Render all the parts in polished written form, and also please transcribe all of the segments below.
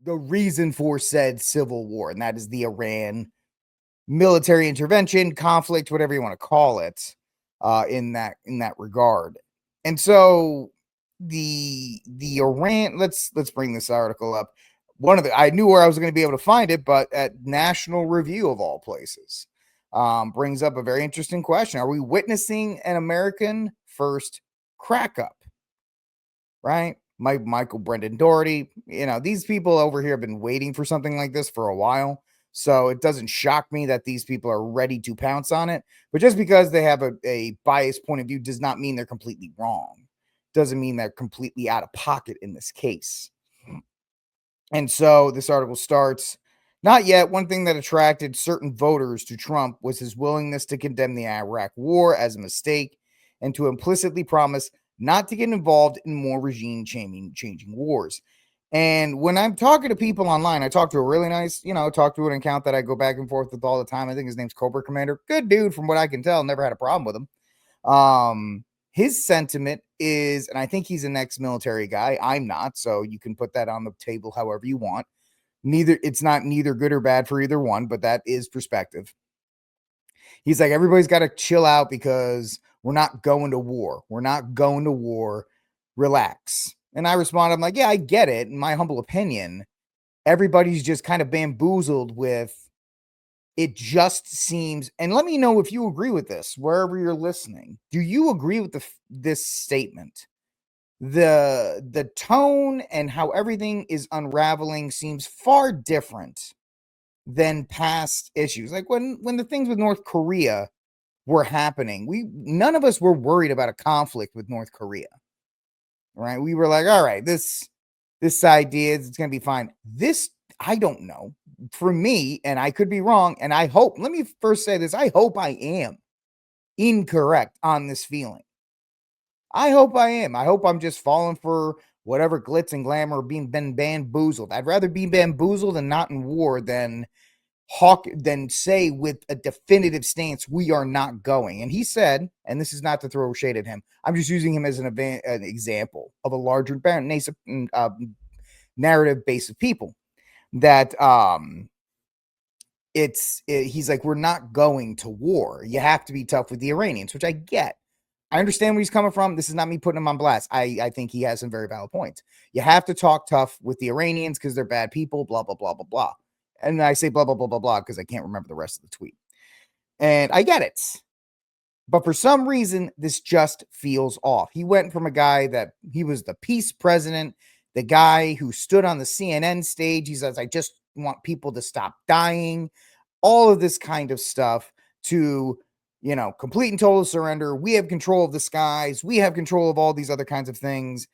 the reason for said civil war, and that is the Iran military intervention, conflict, whatever you want to call it, in that regard. And so the Iran, let's bring this article up. I knew where I was going to be able to find it, but at National Review of all places, brings up a very interesting question. Are we witnessing an American first crack up? Right? Michael Brendan Doherty, these people over here have been waiting for something like this for a while. So it doesn't shock me that these people are ready to pounce on it. But just because they have a biased point of view does not mean they're completely wrong. Doesn't mean they're completely out of pocket in this case. And so this article starts, not yet. One thing that attracted certain voters to Trump was his willingness to condemn the Iraq war as a mistake and to implicitly promise not to get involved in more regime-changing wars. And when I'm talking to people online, I talk to a really nice, talk to an account that I go back and forth with all the time. I think his name's Cobra Commander. Good dude from what I can tell. Never had a problem with him. His sentiment is, and I think he's an ex-military guy. I'm not, so you can put that on the table however you want. It's not neither good or bad for either one, but that is perspective. He's like, everybody's got to chill out because we're not going to war. We're not going to war. Relax. And I respond, I'm like, yeah, I get it. In my humble opinion, everybody's just kind of bamboozled with it. Just seems, and let me know if you agree with this wherever you're listening. Do you agree with this statement? The tone and how everything is unraveling seems far different than past issues. Like when the things with North Korea were happening, none of us were worried about a conflict with North Korea. Right? We were like, all right, this idea it's going to be fine. This, I don't know. For me, and I could be wrong, and I hope, let me first say this, I hope I am incorrect on this feeling. I hope I am. I hope I'm just falling for whatever glitz and glamour, being bamboozled. I'd rather be bamboozled and not in war than say with a definitive stance, we are not going. And he said, and this is not to throw shade at him, I'm just using him as an example of a larger narrative base of people that he's like, we're not going to war. You have to be tough with the Iranians, which I get. I understand where he's coming from. This is not me putting him on blast. I think he has some very valid points. You have to talk tough with the Iranians because they're bad people, blah, blah, blah, blah, blah. And I say blah, blah, blah, blah, blah, because I can't remember the rest of the tweet. And I get it. But for some reason, this just feels off. He went from a guy that he was the peace president, the guy who stood on the CNN stage. He says, I just want people to stop dying, all of this kind of stuff, to, complete and total surrender. We have control of the skies. We have control of all these other kinds of things.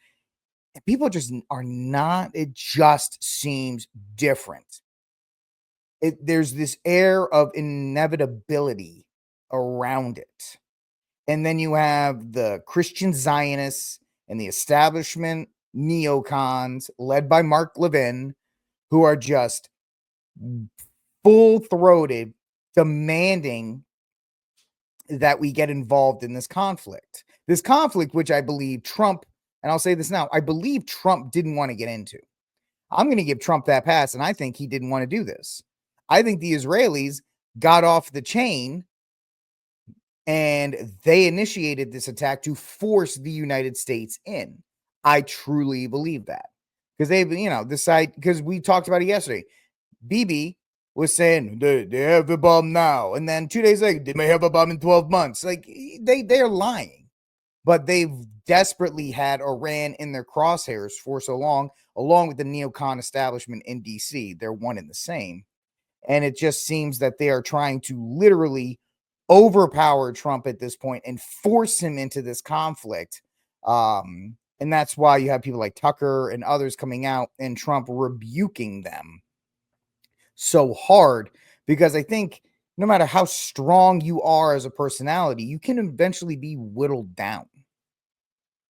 And people just are not, it just seems different. There's this air of inevitability around it. And then you have the Christian Zionists and the establishment neocons led by Mark Levin, who are just full-throated demanding that we get involved in this conflict. This conflict, which I believe Trump, and I'll say this now, I believe Trump didn't want to get into. I'm going to give Trump that pass, and I think he didn't want to do this. I think the Israelis got off the chain and they initiated this attack to force the United States in. I truly believe that because they've, decided, because we talked about it yesterday. Bibi was saying they have the bomb now, and then 2 days later they may have a bomb in 12 months. Like they're lying, but they've desperately had Iran in their crosshairs for so long, along with the neocon establishment in DC. They're one and the same. And it just seems that they are trying to literally overpower Trump at this point and force him into this conflict. And that's why you have people like Tucker and others coming out and Trump rebuking them so hard, because I think no matter how strong you are as a personality, you can eventually be whittled down.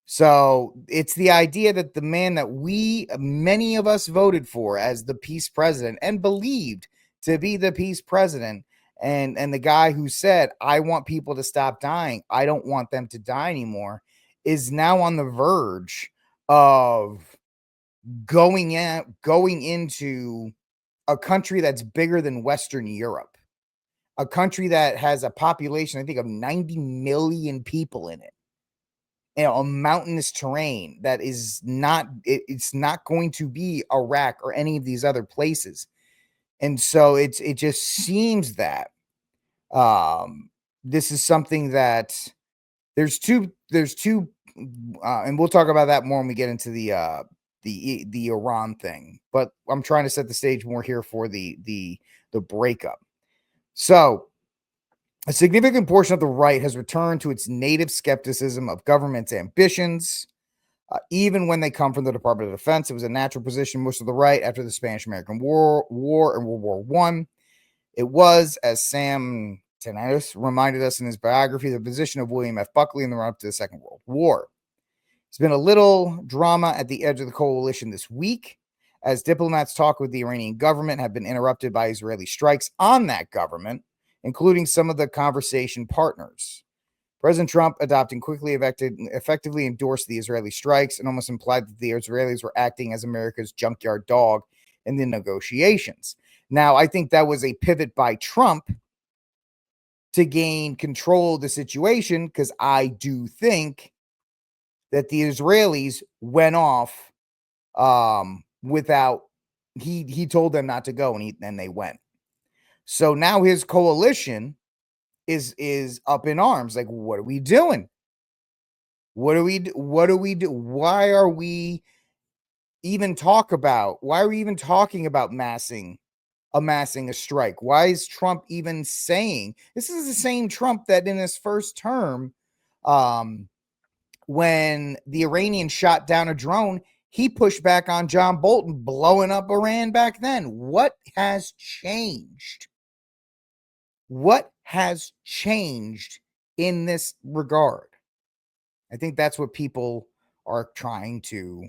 So it's the idea that the man that many of us voted for as the peace president and believed to be the peace president, and the guy who said, I want people to stop dying, I don't want them to die anymore, is now on the verge of going into a country that's bigger than Western Europe, a country that has a population, I think, of 90 million people in it, a mountainous terrain that is not, it's not going to be Iraq or any of these other places. And so it just seems that this is something that there's two, and we'll talk about that more when we get into the Iran thing. But I'm trying to set the stage more here for the breakup. So a significant portion of the right has returned to its native skepticism of government's ambitions, even when they come from the Department of Defense. It was a natural position most of the right after the Spanish-American War and World War I. It was, as Sam Tenatus reminded us in his biography, the position of William F. Buckley in the run-up to the Second World War. There's been a little drama at the edge of the coalition this week, as diplomats talk with the Iranian government have been interrupted by Israeli strikes on that government, including some of the conversation partners. President Trump, adopting quickly, effectively endorsed the Israeli strikes and almost implied that the Israelis were acting as America's junkyard dog in the negotiations. Now, I think that was a pivot by Trump to gain control of the situation, because I do think that the Israelis went off without, he told them not to go, and they went. So now his coalition is up in arms. Like, what are we doing? What do we do? Why are we even talking about amassing a strike? Why is Trump even saying this? Is the same Trump that in his first term, when the Iranians shot down a drone, he pushed back on John Bolton blowing up Iran back then. What has changed? What has changed in this regard? I think that's what people are trying to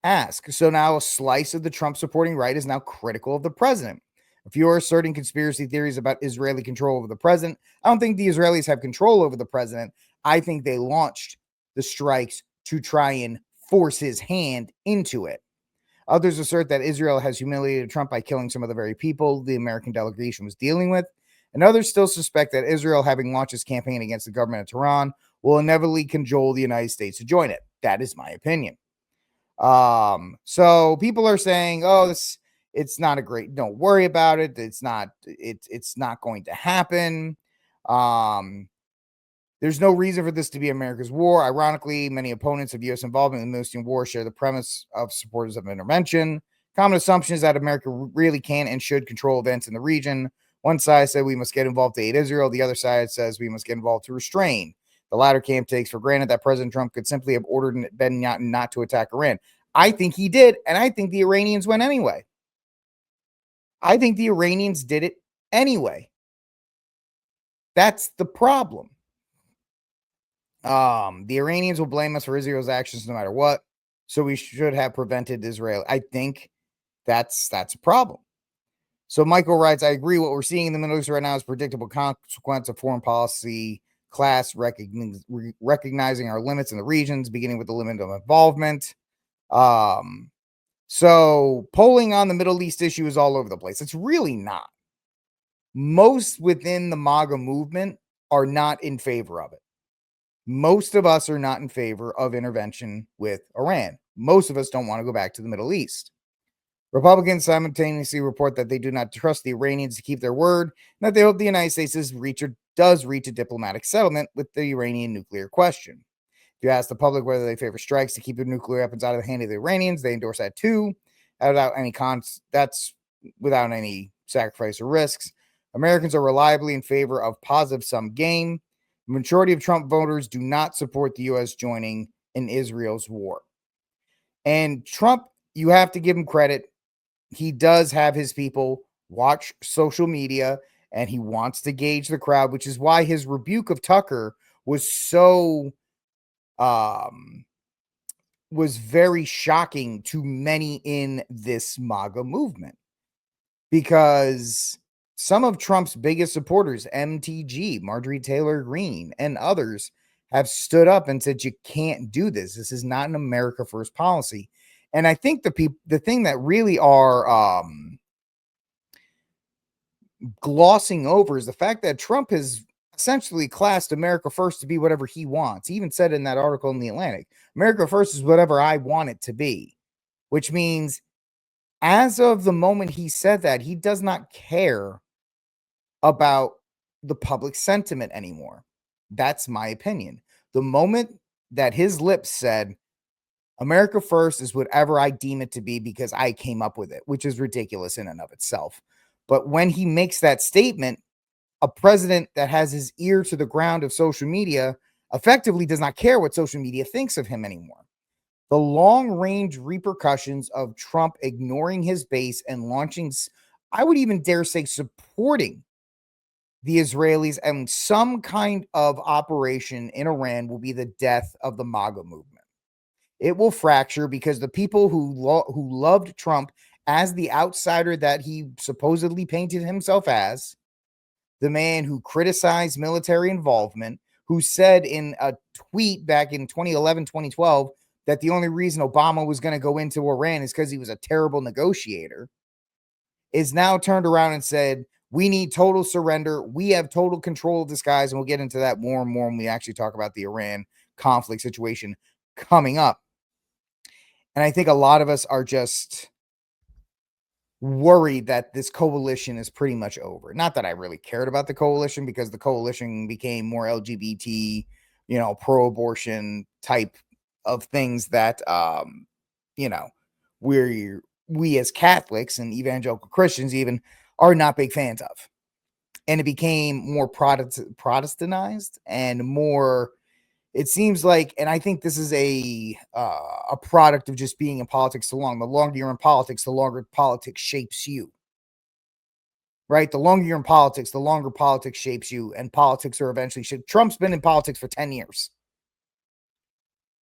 ask. So now a slice of the Trump supporting right is now critical of the president. If you are asserting conspiracy theories about Israeli control over the president, I don't think the Israelis have control over the president. I think they launched the strikes to try and force his hand into it. Others assert that Israel has humiliated Trump by killing some of the very people the American delegation was dealing with. And others still suspect that Israel, having launched its campaign against the government of Tehran, will inevitably cajole the United States to join it. That is my opinion. So people are saying, oh, it's not a great, don't worry about it. It's not going to happen. There's no reason for this to be America's war. Ironically, many opponents of U.S. involvement in the Middle Eastern war share the premise of supporters of intervention. Common assumption is that America really can and should control events in the region. One side said we must get involved to aid Israel. The other side says we must get involved to restrain. The latter camp takes for granted that President Trump could simply have ordered Netanyahu not to attack Iran. I think he did, and I think the Iranians went anyway. I think the Iranians did it anyway. That's the problem. The Iranians will blame us for Israel's actions no matter what, so we should have prevented Israel. I think that's a problem. So Michael writes, I agree. What we're seeing in the Middle East right now is predictable consequence of foreign policy class recognizing our limits in the regions, beginning with the limit of involvement. So polling on the Middle East issue is all over the place. It's really not. Most within the MAGA movement are not in favor of it. Most of us are not in favor of intervention with Iran. Most of us don't want to go back to the Middle East. Republicans simultaneously report that they do not trust the Iranians to keep their word, and that they hope the United States does reach a diplomatic settlement with the Iranian nuclear question. If you ask the public whether they favor strikes to keep their nuclear weapons out of the hand of the Iranians, they endorse that too. That's without any sacrifice or risks. Americans are reliably in favor of positive sum game. The majority of Trump voters do not support the U.S. joining in Israel's war. And Trump, you have to give him credit. He does have his people watch social media, and he wants to gauge the crowd, which is why his rebuke of Tucker was so was very shocking to many in this MAGA movement, because some of Trump's biggest supporters, MTG, Marjorie Taylor Greene, and others have stood up and said, you can't do this. This is not an America First policy. And I think the thing that really are glossing over is the fact that Trump has essentially classed America First to be whatever he wants. He even said in that article in the Atlantic, America First is whatever I want it to be, which means as of the moment he said that, he does not care about the public sentiment anymore. That's my opinion. The moment that his lips said, America First is whatever I deem it to be because I came up with it, which is ridiculous in and of itself. But when he makes that statement, a president that has his ear to the ground of social media effectively does not care what social media thinks of him anymore. The long range repercussions of Trump ignoring his base and launching, I would even dare say, supporting the Israelis and some kind of operation in Iran will be the death of the MAGA movement. It will fracture because the people who loved Trump as the outsider that he supposedly painted himself as, the man who criticized military involvement, who said in a tweet back in 2011, 2012, that the only reason Obama was going to go into Iran is because he was a terrible negotiator, is now turned around and said, we need total surrender. We have total control of this, guys. And we'll get into that more and more when we actually talk about the Iran conflict situation coming up. And I think a lot of us are just worried that this coalition is pretty much over. Not that I really cared about the coalition, because the coalition became more LGBT, pro-abortion type of things that, we as Catholics and evangelical Christians even are not big fans of. And it became more Protestantized and more, it seems like, and I think this is a product of just being in politics so long. The longer you're in politics, the longer politics shapes you. Right? The longer you're in politics, the longer politics shapes you, and politics are eventually shaped. Trump's been in politics for 10 years.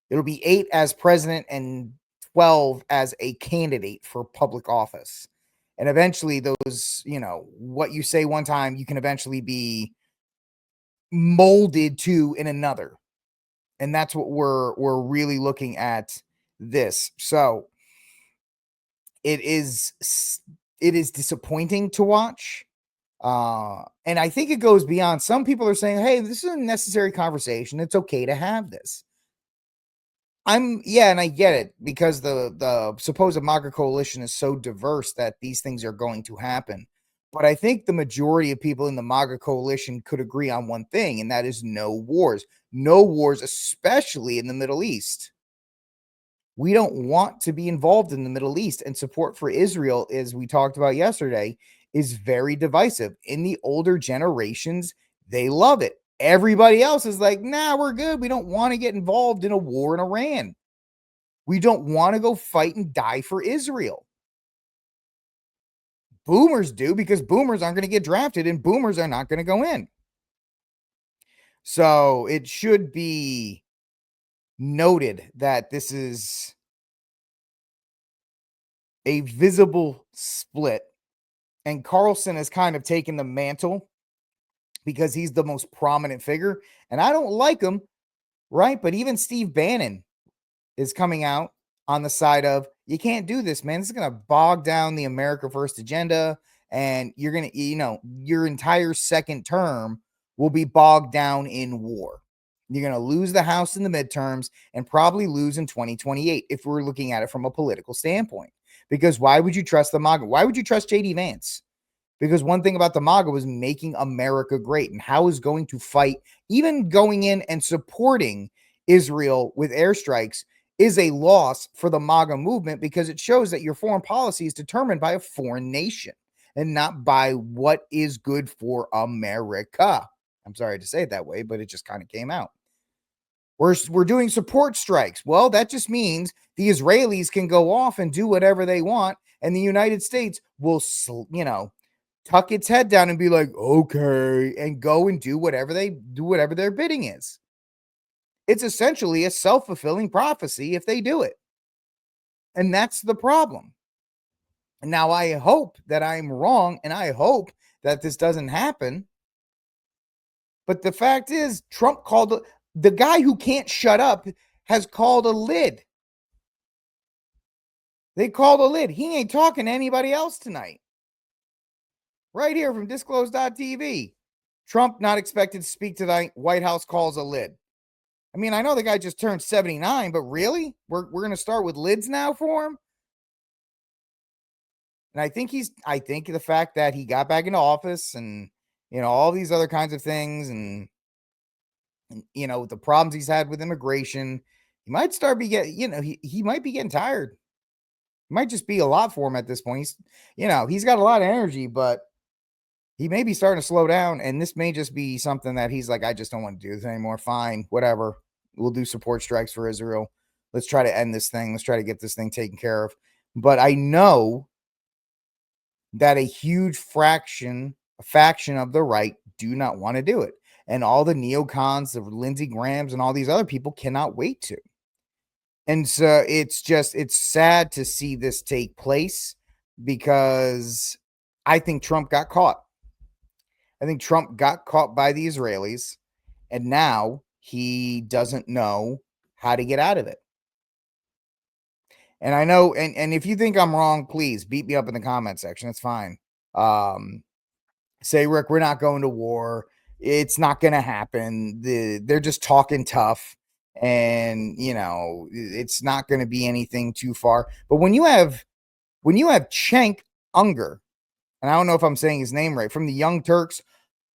It'll be 8 as president and 12 as a candidate for public office. And eventually those, what you say one time, you can eventually be molded to in another. And that's what we're really looking at this. So it is disappointing to watch. And I think it goes beyond. Some people are saying, hey, this is a necessary conversation. It's okay to have this. And I get it, because the supposed MAGA coalition is so diverse that these things are going to happen. But I think the majority of people in the MAGA coalition could agree on one thing, and that is no wars. No wars, especially in the Middle East. We don't want to be involved in the Middle East, and support for Israel, as we talked about yesterday, is very divisive. In the older generations, they love it. Everybody else is like, nah, we're good. We don't want to get involved in a war in Iran. We don't want to go fight and die for Israel. Boomers do, because boomers aren't going to get drafted and boomers are not going to go in. So it should be noted that this is a visible split, and Carlson has kind of taken the mantle because he's the most prominent figure, and I don't like him, right? But even Steve Bannon is coming out on the side of, you can't do this, man. This is going to bog down the America First agenda, and you're going to, your entire second term will be bogged down in war. You're going to lose the House in the midterms and probably lose in 2028 if we're looking at it from a political standpoint. Because why would you trust the MAGA? Why would you trust JD Vance? Because one thing about the MAGA was making America great, and how is going to fight, even going in and supporting Israel with airstrikes, is a loss for the MAGA movement, because it shows that your foreign policy is determined by a foreign nation and not by what is good for America. I'm sorry to say it that way, but it just kind of came out. We're doing support strikes. Well, that just means the Israelis can go off and do whatever they want, and the United States will, tuck its head down and be like, okay, and go and do whatever their bidding is. It's essentially a self-fulfilling prophecy if they do it. And that's the problem. Now, I hope that I'm wrong, and I hope that this doesn't happen. But the fact is, Trump called the guy who can't shut up has called a lid. They called a lid. He ain't talking to anybody else tonight. Right here from disclose.tv. Trump not expected to speak tonight. White House calls a lid. I mean, I know the guy just turned 79, but really? We're going to start with lids now for him? And I think the fact that he got back into office and, all these other kinds of things and the problems he's had with immigration, he might start he might be getting tired. It might just be a lot for him at this point. He's got a lot of energy, but he may be starting to slow down, and this may just be something that he's like, I just don't want to do this anymore. Fine, whatever. We'll do support strikes for Israel. Let's try to end this thing. Let's try to get this thing taken care of. But I know that a huge faction of the right do not want to do it. And all the neocons, the Lindsey Grahams, and all these other people cannot wait to. And so it's sad to see this take place because I think Trump got caught. I think Trump got caught by the Israelis, and now he doesn't know how to get out of it. And I know, and if you think I'm wrong, please beat me up in the comment section. It's fine. Say, Rick, we're not going to war. It's not going to happen. They're just talking tough, and it's not going to be anything too far. But when you have Cenk Unger, and I don't know if I'm saying his name right, from the Young Turks,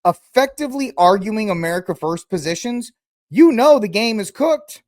effectively arguing America First positions, the game is cooked.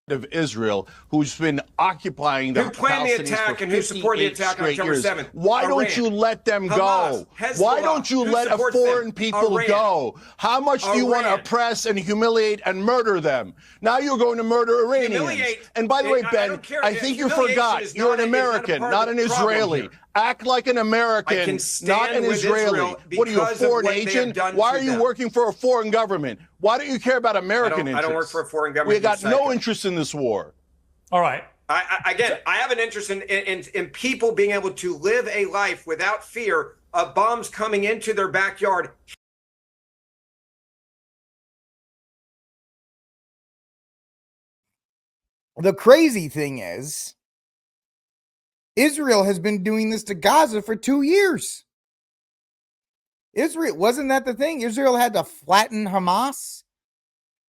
Of Israel, who's been occupying the who planned the attack and who supported the attack on October 7th. Why don't you let them go? Why don't you let a foreign people go? How much do you want to oppress and humiliate and murder them? Now you're going to murder Iranians. And by the way, Ben, I think you forgot. You're an American, not an Israeli. Act like an American, not an Israeli. What are you, a foreign agent? Why are you working for a foreign government? Why don't you care about American interests? I don't work for a foreign government. We got no interest in this war. All right. I have an interest in people being able to live a life without fear of bombs coming into their backyard. The crazy thing is, Israel has been doing this to Gaza for 2 years. Wasn't that the thing? Israel had to flatten Hamas.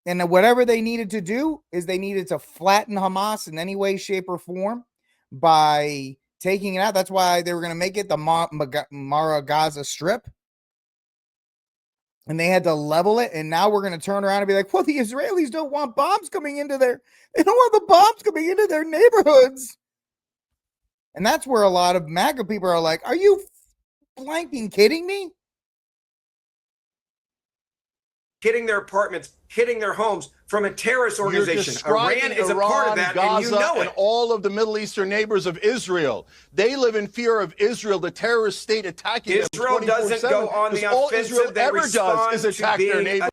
And whatever they needed to do is they needed to flatten Hamas in any way, shape, or form by taking it out. That's why they were going to make it the Mara Gaza Strip. And they had to level it. And now we're going to turn around and be like, well, the Israelis don't want bombs coming into they don't want the bombs coming into their neighborhoods. And that's where a lot of MAGA people are like, are you blanking kidding me? Hitting their apartments, hitting their homes from a terrorist organization. Iran is a part of that, Gaza, and you know it. And all of the Middle Eastern neighbors of Israel. They live in fear of Israel, the terrorist state attacking them 24/7. Israel doesn't go on the offensive. All Israel ever does is attack their neighbors.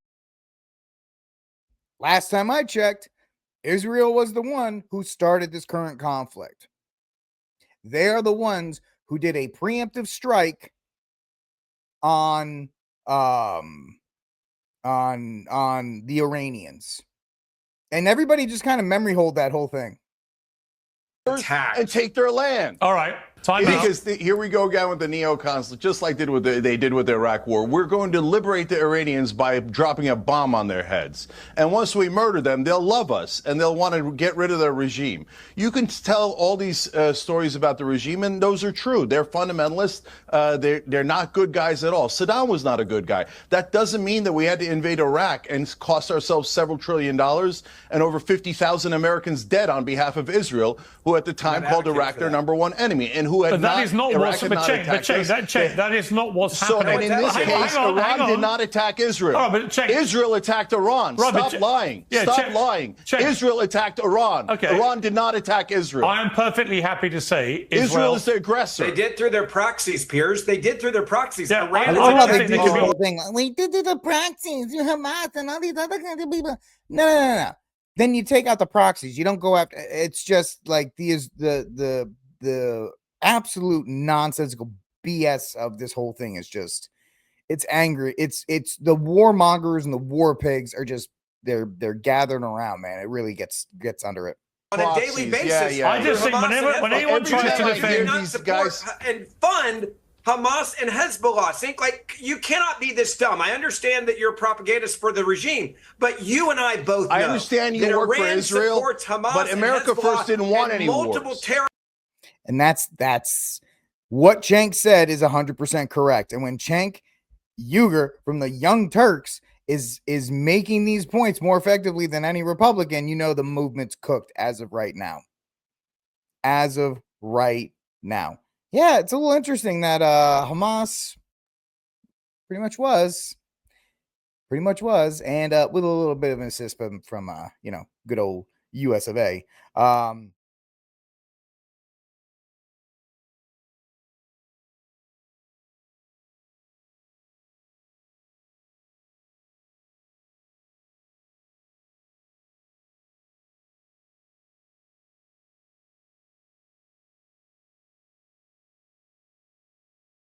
Last time I checked, Israel was the one who started this current conflict. They are the ones who did a preemptive strike on the Iranians. And everybody just kind of memory hold that whole thing. And take their land. All right. Because here we go again with the neocons, just like they did with the Iraq war. We're going to liberate the Iranians by dropping a bomb on their heads. And once we murder them, they'll love us and they'll want to get rid of their regime. You can tell all these stories about the regime, and those are true. They're fundamentalists. They're not good guys at all. Saddam was not a good guy. That doesn't mean that we had to invade Iraq and cost ourselves several $1 trillion and over 50,000 Americans dead on behalf of Israel, who at the time called Iraq their number one enemy, and who had but that is not what's that is not what's happening. And in this case, Iran did not attack Israel. Israel attacked Iran. Stop lying. Stop lying. Israel attacked Iran. Iran did not attack Israel. I am perfectly happy to say Israel is the aggressor. They did through their proxies, Piers. They did through their proxies. Yeah, Iran we did the proxies, Hamas, and all these other kinds of people. No. Then you take out the proxies. You don't go after. It's just like the absolute nonsensical BS of this whole thing is just, it's angry. It's the warmongers and the war pigs are just they're gathering around, man. It really gets under it. on a daily basis. I just think when anyone tries to defend these guys and fund Hamas and Hezbollah, think like you cannot be this dumb. I understand that you're a propagandist for the regime, but you and I both know I understand you work for Israel, but America First didn't want any wars. And that's what Cenk said is 100% correct. And when Cenk Uygur from the Young Turks is making these points more effectively than any Republican, you know the movement's cooked as of right now. As of right now. Yeah, it's a little interesting that Hamas pretty much was, and with a little bit of an assist from good old US of A.